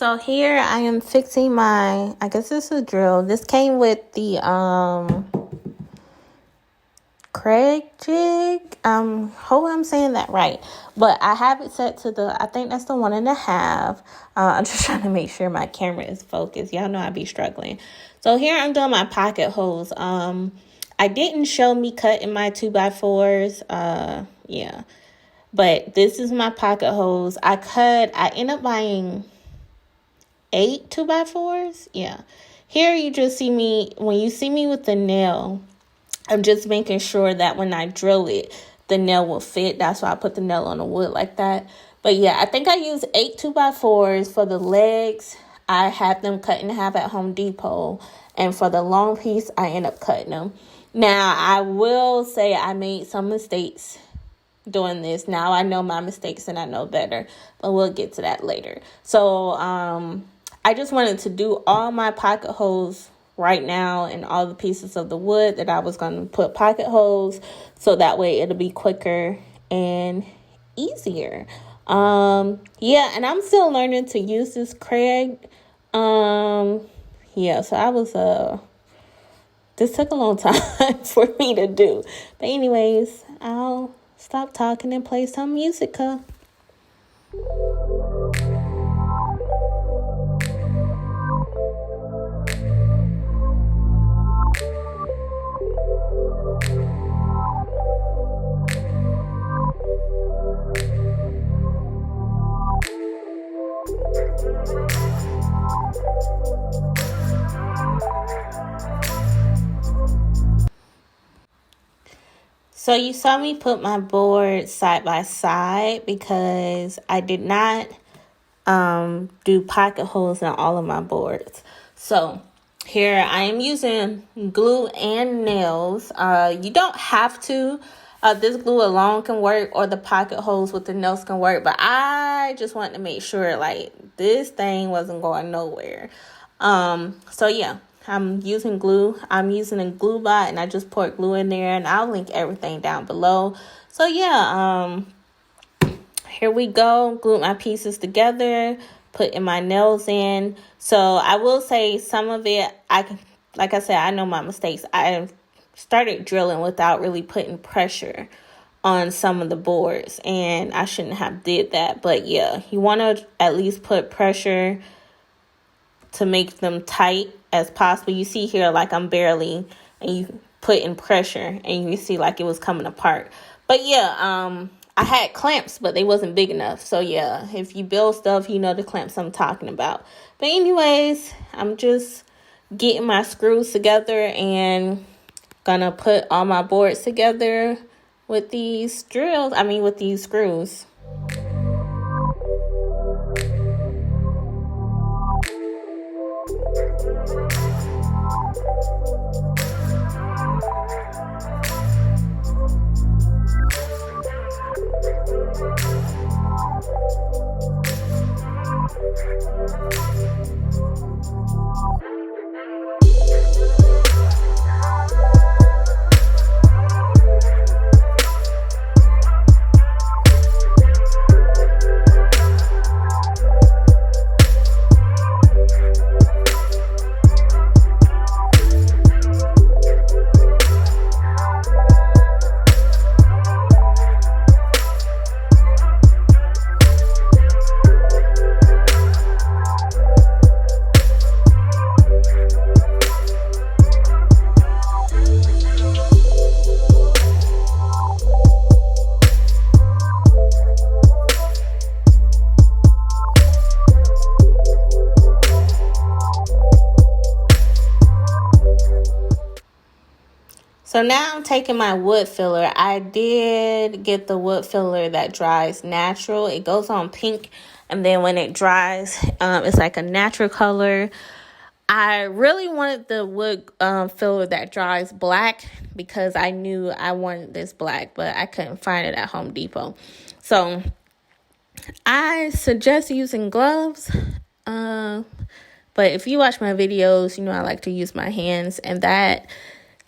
So here I am fixing my, I guess this is a drill. This came with the kreg jig. Hope I'm saying that right. But I have it set to I think that's the 1.5. I'm just trying to make sure my camera is focused. Y'all know I be struggling. So here I'm doing my pocket holes. I didn't show me cutting my 2x4s. Yeah. But this is my pocket holes. I ended up buying 8 2x4s. Yeah. Here you just see me, when you see me with the nail, I'm just making sure that when I drill it, the nail will fit. That's why I put the nail on the wood like that. But yeah, I think I used 8 2x4s for the legs. I had them cut in half at Home Depot. And for the long piece, I end up cutting them. Now, I will say I made some mistakes doing this. Now I know my mistakes and I know better. But we'll get to that later. So, I just wanted to do all my pocket holes right now and all the pieces of the wood that I was going to put pocket holes, so that way it'll be quicker and easier. Yeah, and I'm still learning to use this kreg. Yeah, so I was this took a long time for me to do. But anyways, I'll stop talking and play some music. So you saw me put my board side by side because I did not do pocket holes in all of my boards. So here I am using glue and nails. You don't have to. This glue alone can work, or the pocket holes with the nails can work. But I just wanted to make sure like this thing wasn't going nowhere. So yeah. I'm using glue. I'm using a glue bot, and I just poured glue in there, and I'll link everything down below. So yeah, here we go. Glued my pieces together, putting my nails in. So I will say some of it, like I said, I know my mistakes. I started drilling without really putting pressure on some of the boards, and I shouldn't have did that. But yeah, you want to at least put pressure to make them tight as possible. You see here, like I'm barely, and you put in pressure, and you see like it was coming apart. But yeah, I had clamps, but they wasn't big enough. So yeah, if you build stuff, you know the clamps I'm talking about. But anyways, I'm just getting my screws together and gonna put all my boards together with these with these screws. So now I'm taking my wood filler. I did get the wood filler that dries natural. It goes on pink, and then when it dries, it's like a natural color. I really wanted the wood filler that dries black because I knew I wanted this black, but I couldn't find it at Home Depot. So I suggest using gloves. But if you watch my videos, you know I like to use my hands, and that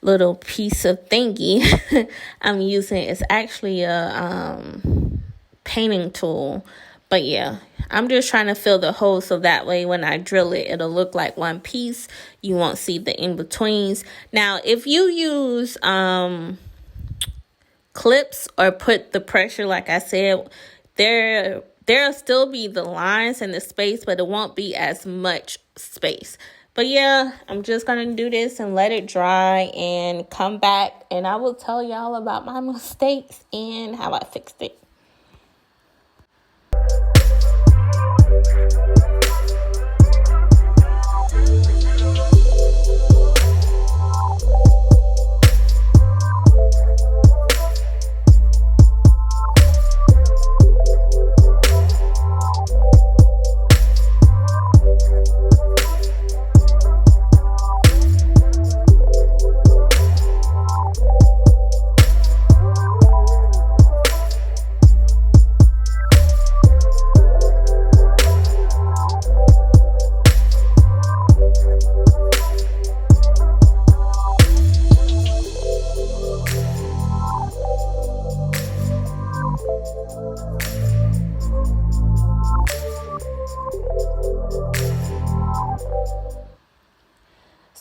little piece of thingy I'm using is actually a painting tool, But yeah, I'm just trying to fill the hole so that way when I drill it, it'll look like one piece. You won't see the in-betweens. Now, if you use clips or put the pressure, like I said, there'll still be the lines and the space, but it won't be as much space. But yeah, I'm just gonna do this and let it dry and come back, and I will tell y'all about my mistakes and how I fixed it.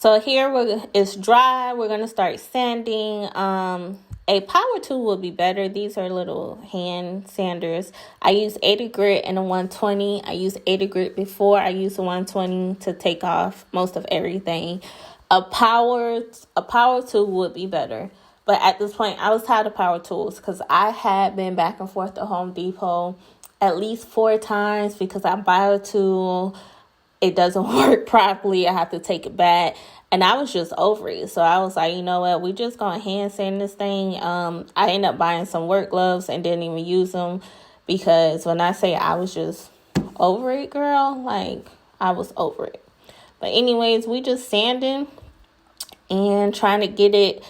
So here it's dry. We're going to start sanding. A power tool will be better. These are little hand sanders. I use 80 grit and a 120. I used 80 grit before. I used the 120 to take off most of everything. A power tool would be better. But at this point, I was tired of power tools because I had been back and forth to Home Depot at least 4 times because I buy a tool, it doesn't work properly, I have to take it back, and I was just over it. So I was like, you know what, we just gonna hand sand this thing. I ended up buying some work gloves and didn't even use them because when I say I was just over it, girl, like I was over it. But anyways, we just sanding and trying to get it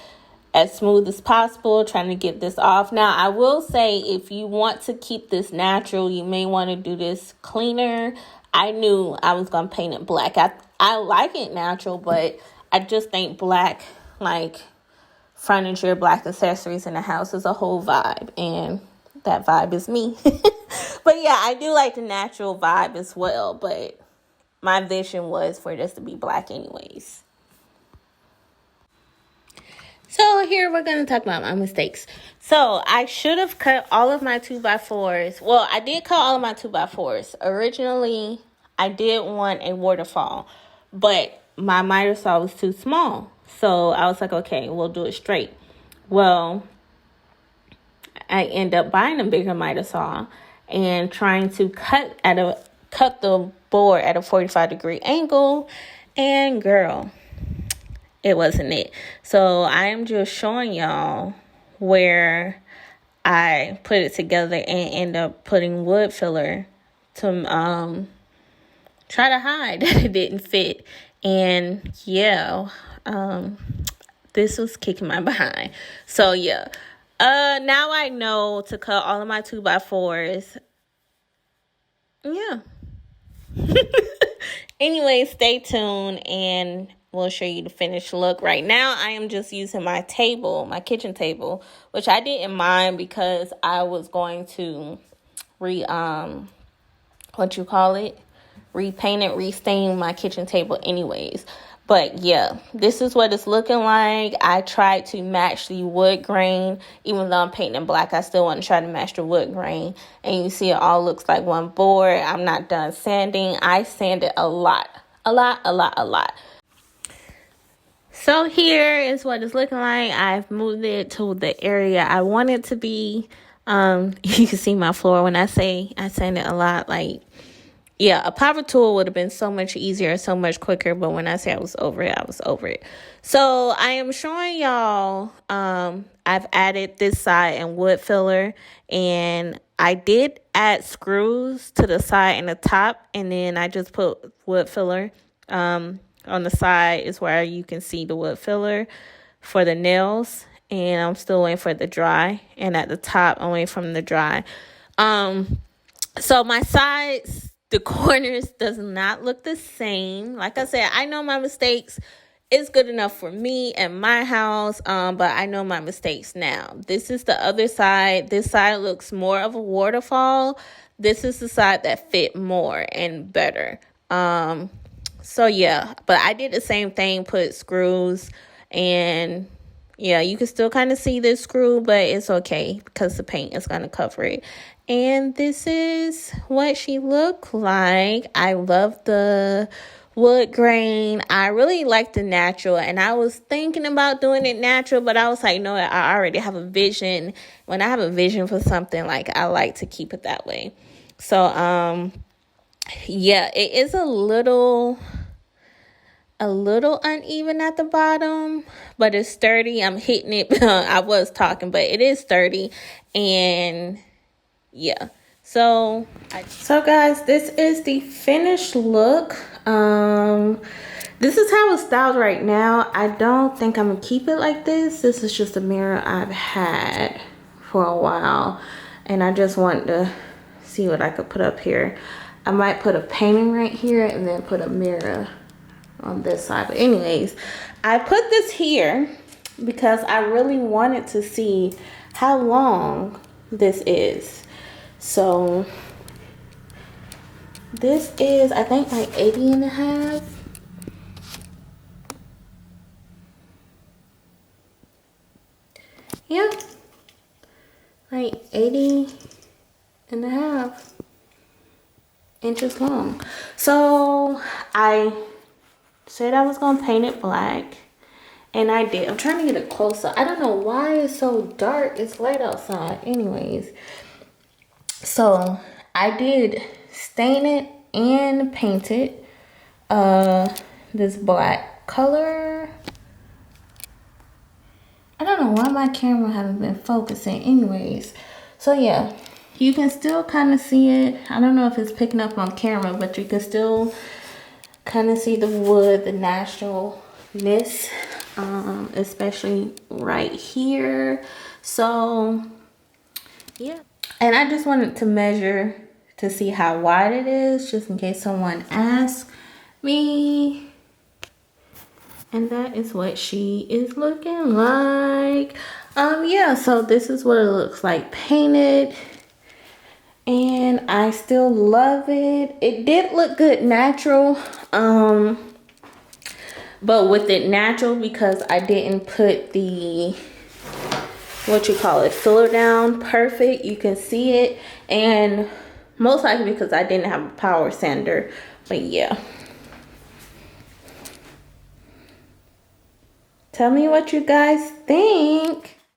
as smooth as possible, trying to get this off. Now, I will say, if you want to keep this natural, you may want to do this cleaner. I knew I was going to paint it black. I like it natural, but I just think black, like furniture, black accessories in the house is a whole vibe, and that vibe is me. But yeah, I do like the natural vibe as well, but my vision was for this to be black anyways. So here we're going to talk about my mistakes. So I should have cut all of my 2x4s. Well, I did cut all of my 2x4s. Originally, I did want a waterfall, but my miter saw was too small. So I was like, okay, we'll do it straight. Well, I end up buying a bigger miter saw and trying to cut the board at a 45-degree angle, and girl, it wasn't it. So I am just showing y'all where I put it together and end up putting wood filler to try to hide that it didn't fit. And yeah, this was kicking my behind. So yeah, now I know to cut all of my 2x4s. Yeah. Anyway, stay tuned and we'll show you the finished look. Right now, I am just using my table, my kitchen table, which I didn't mind because I was going to repaint it, restain my kitchen table anyways. But yeah, this is what it's looking like. I tried to match the wood grain. Even though I'm painting black, I still want to try to match the wood grain. And you see it all looks like one board. I'm not done sanding. I sanded a lot. So here is what it's looking like. I've moved it to the area I want it to be. You can see my floor when I say I sanded a lot. Like, yeah, a power tool would have been so much easier, so much quicker. But when I say I was over it, I was over it. So I am showing y'all, I've added this side and wood filler. And I did add screws to the side and the top. And then I just put wood filler. On the side is where you can see the wood filler for the nails. And I'm still waiting for it to dry. And at the top, I'm waiting for them to dry. So my sides, the corners does not look the same. Like I said, I know my mistakes. It's good enough for me and my house, but I know my mistakes now. This is the other side. This side looks more of a waterfall. this is the side that fit more and better. So yeah, but I did the same thing, put screws, and yeah, you can still kind of see this screw, but it's okay because the paint is going to cover it. And this is what she looked like. I love the wood grain. I really like the natural, and I was thinking about doing it natural, but I was like, no, I already have a vision. When I have a vision for something, like, I like to keep it that way. So yeah, it is a little uneven at the bottom, but it's sturdy. I'm hitting it. I was talking, but it is sturdy. And yeah, so guys, this is the finished look. This is how it's styled right now. I don't think I'm gonna keep it like this. This is just a mirror I've had for a while, and I just want to see what I could put up here. I might put a painting right here and then put a mirror on this side. But anyways, I put this here because I really wanted to see how long this is. So this is, I think, like 80 and a half. Yeah, like 80 and a half inches long. So I said I was gonna paint it black, and I did. I'm trying to get it closer. I don't know why it's so dark. It's light outside. Anyways, so I did stain it and paint it this black color. I don't know why my camera hasn't been focusing. Anyways, so yeah, you can still kind of see it. I don't know if it's picking up on camera, but you can still kind of see the wood, the naturalness, especially right here. So yeah, and I just wanted to measure to see how wide it is, just in case someone asks me. And that is what she is looking like. Yeah, so this is what it looks like painted. And I still love it. It did look good natural. But with it natural, because I didn't put the, what you call it, filler down perfect, you can see it. And most likely because I didn't have a power sander. But yeah. Tell me what you guys think.